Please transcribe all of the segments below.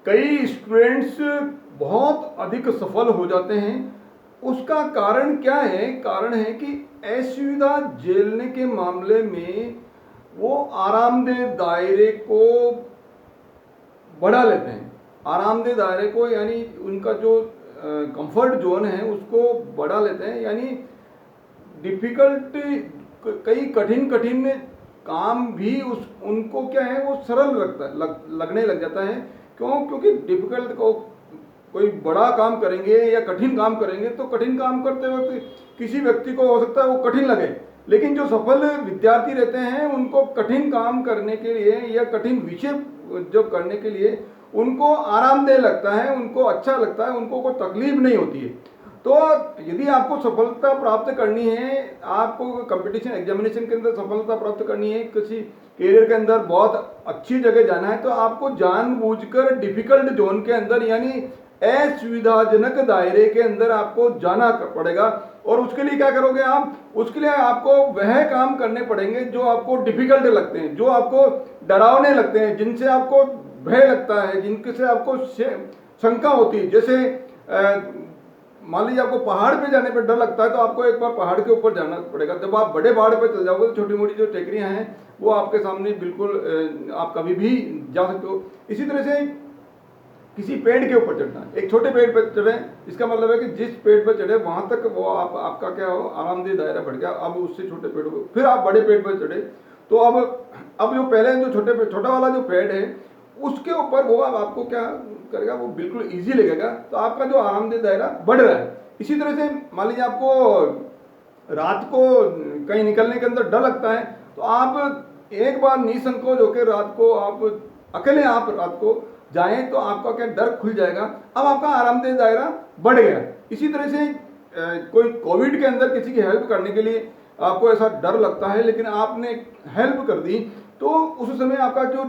कई स्टूडेंट्स बहुत अधिक सफल हो जाते हैं। उसका कारण क्या है? कारण है कि असुविधा झेलने के मामले में वो आरामदेह दायरे को बढ़ा लेते हैं। आरामदेह दायरे को यानी उनका जो कंफर्ट जोन है उसको बढ़ा लेते हैं, यानी डिफिकल्ट कई कठिन कठिन काम भी उस उनको क्या है वो सरल लगने लग जाता है। क्यों? क्योंकि डिफिकल्ट को कोई बड़ा काम करेंगे या कठिन काम करेंगे तो कठिन काम करते वक्त किसी व्यक्ति को हो सकता है वो कठिन लगे, लेकिन जो सफल विद्यार्थी रहते हैं उनको कठिन काम करने के लिए या कठिन विषय जो करने के लिए उनको आरामदेह लगता है, उनको अच्छा लगता है, उनको कोई तकलीफ नहीं होती है। तो यदि आपको सफलता प्राप्त करनी है, आपको कंपटीशन एग्जामिनेशन के अंदर सफलता प्राप्त करनी है, किसी करियर के अंदर बहुत अच्छी जगह जाना है, तो आपको जानबूझकर डिफिकल्ट जोन के अंदर यानी असुविधाजनक दायरे के अंदर आपको जाना पड़ेगा। और उसके लिए क्या करोगे आप? उसके लिए आपको वह काम करने पड़ेंगे जो आपको डिफिकल्ट लगते हैं, जो आपको डरावने लगते हैं, जिनसे आपको भय लगता है, जिनके से आपको शंका होती है। जैसे मान लीजिए आपको पहाड़ पे जाने पर डर लगता है तो आपको एक बार पहाड़ के ऊपर जाना पड़ेगा। जब आप बड़े पहाड़ पे चल जाओगे तो छोटी मोटी जो टेकरियां हैं वो आपके सामने बिल्कुल आप कभी भी जा सकते हो। इसी तरह से किसी पेड़ के ऊपर चढ़ना, एक छोटे पेड़ पर चढ़े, इसका मतलब है कि जिस पेड़ पर चढ़े वहां तक वो आपका क्या हो आरामदेह दायरा बढ़ गया। अब उससे छोटे पेड़ को फिर आप बड़े पेड़ पर चढ़े तो अब जो पहले जो छोटा वाला जो पेड़ है उसके ऊपर वो अब आपको क्या करेगा, वो बिल्कुल इजी लगेगा। तो आपका जो आरामदेह दायरा बढ़ रहा है। इसी तरह से मान लीजिए आपको रात को कहीं निकलने के अंदर डर लगता है तो आप एक बार निसंकोच होकर रात को आप अकेले आप रात को जाएं तो आपका क्या डर खुल जाएगा। अब आपका आरामदेह दायरा बढ़ गया। इसी तरह से कोई कोविड के अंदर किसी की हेल्प करने के लिए आपको ऐसा डर लगता है लेकिन आपने हेल्प कर दी तो उस समय आपका जो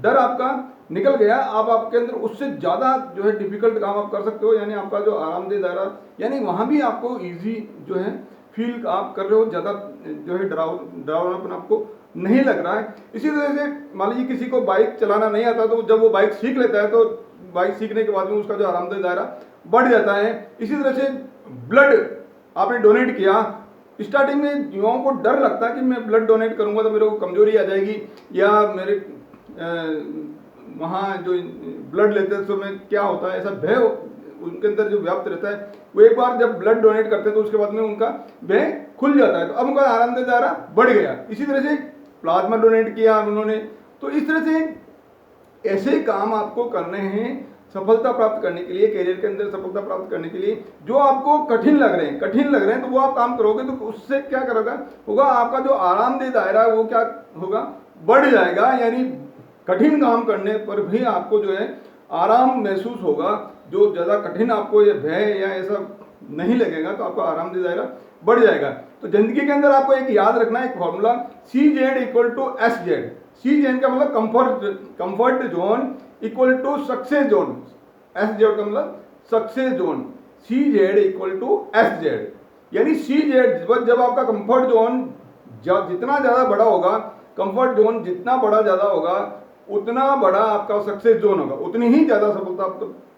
डर आपका निकल गया। अब आपके अंदर उससे ज़्यादा जो है डिफिकल्ट काम आप कर सकते हो, यानी आपका जो आरामदेह दायरा यानी वहाँ भी आपको इजी जो है फील आप कर रहे हो, ज़्यादा जो है डरावनापन आपको नहीं लग रहा है। इसी तरह से मान लीजिए किसी को बाइक चलाना नहीं आता तो जब वो बाइक सीख लेता है तो बाइक सीखने के बाद में उसका जो आरामदेह दायरा बढ़ जाता है। इसी तरह से ब्लड आपने डोनेट किया, स्टार्टिंग में युवाओं को डर लगता है कि मैं ब्लड डोनेट करूंगा तो मेरे को कमजोरी आ जाएगी या मेरे वहाँ जो ब्लड लेते समय क्या होता है, ऐसा भय उनके अंदर जो व्याप्त रहता है। वो एक बार जब ब्लड डोनेट करते हैं तो उसके बाद में उनका भय खुल जाता है, तो अब उनका आरामदेह दायरा बढ़ गया। इसी तरह से प्लाज्मा डोनेट किया उन्होंने। तो इस तरह से ऐसे काम आपको करने हैं सफलता प्राप्त करने के लिए, करियर के अंदर सफलता प्राप्त करने के लिए। जो आपको कठिन लग रहे हैं तो वो आप काम करोगे तो उससे क्या करोगा होगा, आपका जो आरामदेह दायरा है वो क्या होगा, बढ़ जाएगा। यानी कठिन काम करने पर भी आपको जो है आराम महसूस होगा। जो ज़्यादा कठिन आपको ये भय या ऐसा नहीं लगेगा तो आपका आरामदेह दायरा बढ़ जाएगा। तो जिंदगी के अंदर आपको एक याद रखना है एक formula, CZ equal to SZ। CZ का मतलब comfort zone equal to success zone, SZ का मतलब success zone, CZ equal to SZ। यानी CZ जब आपका कंफर्ट जोन जितना ज़्यादा बड़ा होगा, कंफर्ट जोन जितना बड़ा ज़्यादा होगा उतना बड़ा आपका सक्सेस जोन होगा, उतनी ही ज़्यादा सफलता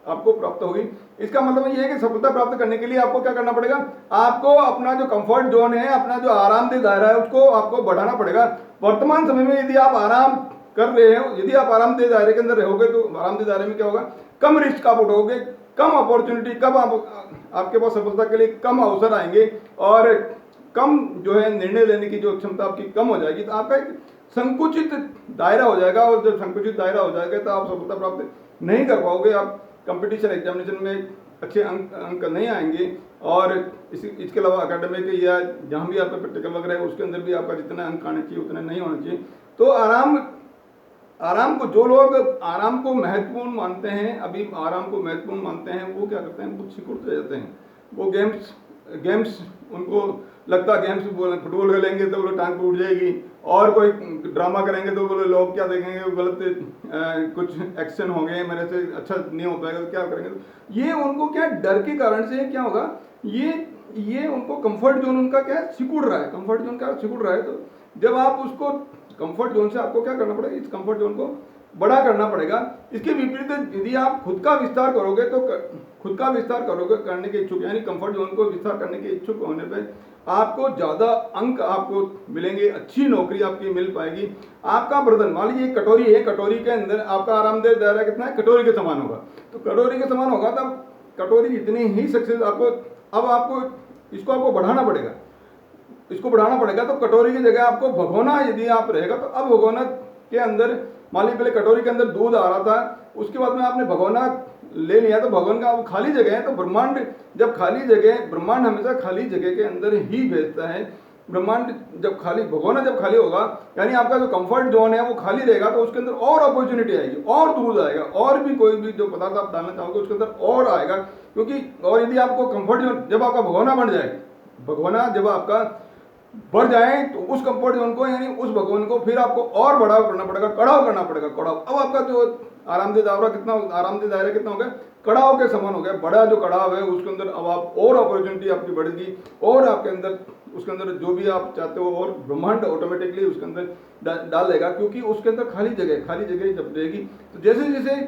आपको प्राप्त होगी। इसका मतलब ये है कि सफलता प्राप्त करने के लिए आपको क्या करना पड़ेगा, आपको अपना जो कंफर्ट जोन है, अपना जो आरामदेह दायरा है उसको आपको बढ़ाना पड़ेगा। वर्तमान समय में यदि आप आराम कर रहे हो, यदि आप आरामदेह दायरे के अंदर रहोगे तो आरामदेह दायरे में क्या होगा, कम रिस्क आप उठाओगे, कम अपॉर्चुनिटी, कम आपके पास सफलता के लिए कम अवसर आएंगे और कम जो है निर्णय लेने की जो क्षमता आपकी कम हो जाएगी। तो आपका एक संकुचित दायरा हो जाएगा और जब संकुचित दायरा हो जाएगा तो आप सफलता प्राप्त नहीं कर पाओगे। आप कंपटीशन एग्जामिनेशन में अच्छे अंक नहीं आएंगे और इसके अलावा अकेडमिक या जहाँ भी आपका प्रैक्टिकल वगैरह है उसके अंदर भी आपका जितना अंक आने चाहिए उतने नहीं होने चाहिए। तो आराम को जो लोग आराम को महत्वपूर्ण मानते हैं, अभी आराम को महत्वपूर्ण मानते हैं, वो क्या करते हैं, वो सिकुड़ते जाते हैं। वो गेम्स उनको लगता है गेम्स फुटबॉल खेलेंगे तो बोले टांग टूट जाएगी, और कोई ड्रामा करेंगे तो बोले लोग क्या देखेंगे, गलत कुछ एक्शन हो गए, मेरे से अच्छा नहीं हो पाएगा तो क्या करेंगे। तो ये उनको क्या डर के कारण से क्या होगा, ये उनको कंफर्ट जोन उनका क्या सिकुड़ रहा है, कंफर्ट जोन का सिकुड़ रहा है। तो जब आप उसको कंफर्ट जोन से आपको क्या करना पड़ेगा, इस कंफर्ट जोन को बड़ा करना पड़ेगा। इसके विपरीत यदि आप खुद का विस्तार करोगे तो खुद का विस्तार करोगे करने के इच्छुक, यानी कंफर्ट जोन को विस्तार करने के इच्छुक होने पे आपको ज़्यादा अंक आपको मिलेंगे, अच्छी नौकरी आपकी मिल पाएगी। आपका बर्तन, मान लीजिए कटोरी है, कटोरी के अंदर आपका आरामदेह दायरा कितना है, कटोरी के समान होगा। तो कटोरी के समान होगा तब कटोरी जितनी ही सक्सेस आपको, अब आपको इसको आपको बढ़ाना पड़ेगा, इसको बढ़ाना पड़ेगा। तो कटोरी की जगह आपको भगोना यदि आप रहेगा, तो अब भगोना के अंदर मान लीजिए पहले कटोरी के अंदर दूध आ रहा था, उसके बाद में आपने भगोना ले लिया, तो भगवान का अब खाली जगह है। तो ब्रह्मांड जब खाली जगह, ब्रह्मांड हमेशा खाली जगह के अंदर ही भेजता है। ब्रह्मांड जब खाली, भगोना जब खाली होगा, यानी आपका जो कंफर्ट जोन है वो खाली रहेगा, तो उसके अंदर और अपॉर्चुनिटी आएगी, और दूध आएगा, और भी कोई भी जो पदार्थ आप डालना चाहोगे उसके अंदर और आएगा। क्योंकि और यदि आपको कंफर्ट जोन जब आपका भगोना बन जाए, भगोना जब आपका बढ़ जाए, तो उस कंफर्ट जोन को, यानी उस भगवान को फिर आपको और बड़ा करना पड़ेगा, कड़ाव करना पड़ेगा, कड़ाव। अब आपका जो आरामदेह दायरा कितना, आरामदेह दायरा कितना हो गया, कड़ाव के समान हो गया। बड़ा जो कड़ाव है उसके अंदर अब आप और अपॉर्चुनिटी आपकी बढ़ेगी, और आपके अंदर उसके अंदर जो भी आप चाहते हो, और ब्रह्मांड ऑटोमेटिकली उसके अंदर डाल देगा, क्योंकि उसके अंदर खाली जगह जब रहेगी। तो जैसे जैसे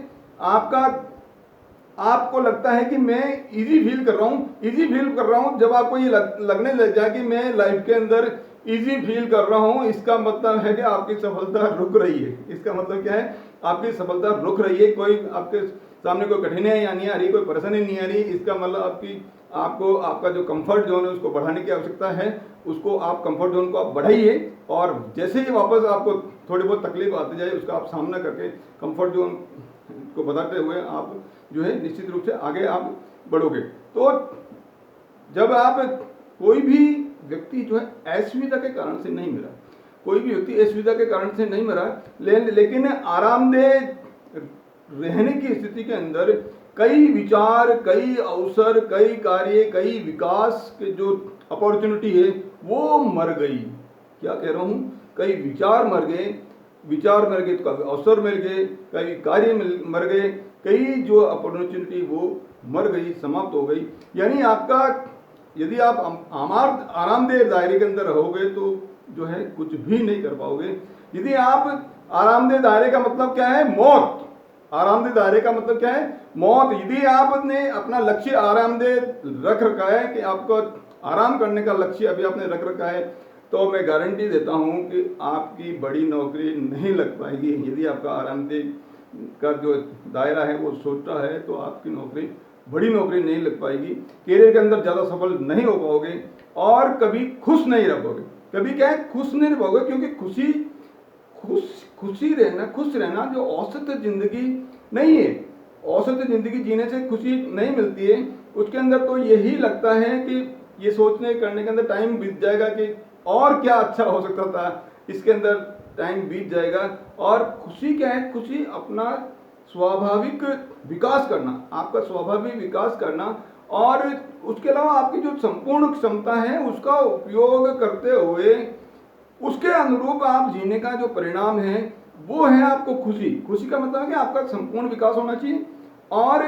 आपको लगता है कि मैं इजी फील कर रहा हूँ, जब आपको ये लगने लग जाए कि मैं लाइफ के अंदर इजी फील कर रहा हूँ, इसका मतलब है कि आपकी सफलता रुक रही है। इसका मतलब क्या है, आपकी सफलता रुक रही है, कोई आपके सामने कोई कठिनाई नहीं आ रही, कोई परेशानी नहीं आ रही। इसका मतलब आपको आपका जो कंफर्ट जोन है उसको बढ़ाने की आवश्यकता है। उसको आप कंफर्ट जोन को आप बढ़ाइए, और जैसे ही वापस आपको थोड़ी बहुत तकलीफ आती जाए, उसका आप सामना करके कंफर्ट जोन को बताते हुए आप जो है निश्चित रूप से आगे आप बढ़ोगे। तो जब आप, कोई भी व्यक्ति जो है असुविधा के कारण से नहीं मरा, कोई भी व्यक्ति असुविधा के कारण से नहीं मरा, लेकिन आरामदेह रहने की स्थिति के अंदर कई विचार, कई अवसर, कई कार्य, कई विकास के जो अपॉर्चुनिटी है वो मर गई। क्या कह रहा हूँ, कई विचार मर गए, तो कभी अवसर मिल गए, कई कार्य मर गए, कई जो अपॉर्चुनिटी वो मर गई, समाप्त हो गई। यानी आपका, यदि आप आरामदेह दायरे के अंदर रहोगे तो जो है कुछ भी नहीं कर पाओगे। यदि आप आरामदेह दायरे का मतलब क्या है, मौत। आरामदेह दायरे का मतलब क्या है, मौत। यदि आपने अपना लक्ष्य आरामदेह रख रखा है, कि आपको आराम करने का लक्ष्य अभी आपने रख रखा है, तो मैं गारंटी देता हूं कि आपकी बड़ी नौकरी नहीं लग पाएगी। यदि आपका आरामदेह का जो दायरा है वो छोटा है, तो आपकी नौकरी, बड़ी नौकरी नहीं लग पाएगी, कैरियर के अंदर ज़्यादा सफल नहीं हो पाओगे, और कभी खुश नहीं रह पाओगे। कभी क्या है, खुश नहीं रह पाओगे, क्योंकि खुश रहना जो औसत जिंदगी नहीं है। औसत जिंदगी जीने से खुशी नहीं मिलती है। उसके अंदर तो यही लगता है कि ये सोचने करने के अंदर टाइम बीत जाएगा कि और क्या अच्छा हो सकता था, इसके अंदर टाइम बीत जाएगा। और खुशी क्या है, खुशी अपना स्वाभाविक विकास करना, आपका स्वाभाविक विकास करना, और उसके अलावा आपकी जो संपूर्ण क्षमता है उसका उपयोग करते हुए उसके अनुरूप आप जीने का जो परिणाम है वो है आपको खुशी। खुशी का मतलब है कि आपका संपूर्ण विकास होना चाहिए, और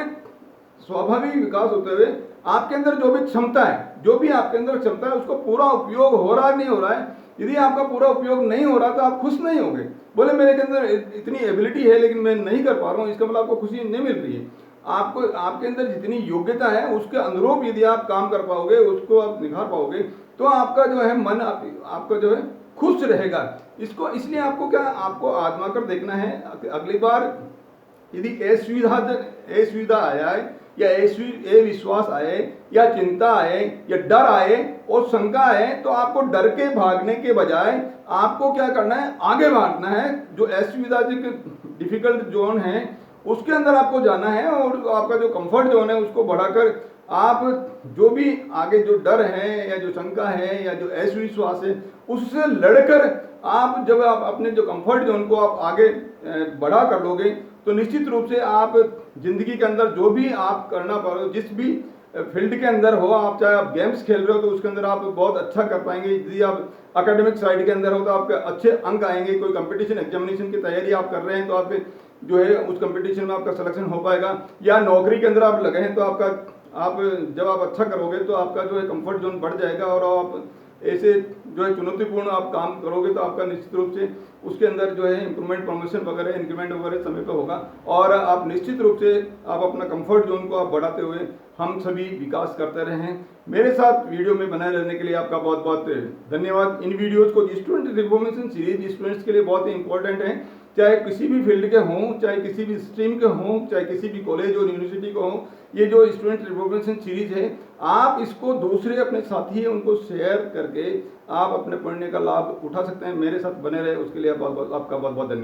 स्वाभाविक विकास होते हुए आपके अंदर जो भी क्षमता है, जो भी आपके अंदर क्षमता है, उसको पूरा उपयोग हो रहा है नहीं हो रहा है। यदि आपका पूरा उपयोग नहीं हो रहा तो आप खुश नहीं होंगे। बोले मेरे के अंदर इतनी एबिलिटी है लेकिन मैं नहीं कर पा रहा हूँ, इसका मतलब आपको खुशी नहीं मिल रही है। आपको, आपके अंदर जितनी योग्यता है उसके अनुरूप यदि आप काम कर पाओगे, उसको आप निखार पाओगे, तो आपका जो है मन, आपका जो है खुश रहेगा। इसको इसलिए आपको क्या, आपको आजमा कर देखना है। अगली बार यदि असुविधा आया है, या अविश्वास आए, या चिंता आए, या डर आए और शंका आए, तो आपको डर के भागने के बजाय आपको क्या करना है, आगे भागना है। जो असुविधा डिफिकल्ट जोन है उसके अंदर आपको जाना है, और आपका जो कंफर्ट जोन है उसको बढ़ाकर आप जो भी आगे जो डर है, या जो शंका है, या जो अविश्वास है, उससे लड़कर आप, जब आप अपने जो कंफर्ट जोन को आप आगे बढ़ा कर लोगे, तो निश्चित रूप से आप जिंदगी के अंदर जो भी आप करना पा रहे हो, जिस भी फील्ड के अंदर हो, आप चाहे आप गेम्स खेल रहे हो तो उसके अंदर आप बहुत अच्छा कर पाएंगे। यदि आप एकेडमिक साइड के अंदर हो तो आपके अच्छे अंक आएंगे। कोई कंपटीशन एग्जामिनेशन की तैयारी आप कर रहे हैं तो आपके जो है उस कंपटीशन में आपका सिलेक्शन हो पाएगा। या नौकरी के अंदर आप लगे हैं तो आप जब आप अच्छा करोगे तो आपका जो है कंफर्ट जोन बढ़ जाएगा, और आप ऐसे जो है चुनौतीपूर्ण आप काम करोगे तो आपका निश्चित रूप से उसके अंदर जो है इंप्रूवमेंट, प्रमोशन वगैरह, इंक्रीमेंट वगैरह समय पे होगा और आप निश्चित रूप से आप अपना कंफर्ट जोन को आप बढ़ाते हुए हम सभी विकास करते रहें। मेरे साथ वीडियो में बनाए रहने के लिए आपका बहुत बहुत धन्यवाद। इन वीडियोस को स्टूडेंट रिफॉर्मेशन सीरीज स्टूडेंट्स के लिए बहुत ही इंपॉर्टेंट है, चाहे किसी भी फील्ड के हों, चाहे किसी भी स्ट्रीम के हों, चाहे किसी भी कॉलेज और यूनिवर्सिटी को हों। ये जो स्टूडेंट रिफॉर्मेशन सीरीज है, आप इसको दूसरे अपने साथी हैं उनको शेयर करके आप अपने पढ़ने का लाभ उठा सकते हैं। मेरे साथ बने रहे उसके लिए आपका बहुत बहुत धन्यवाद।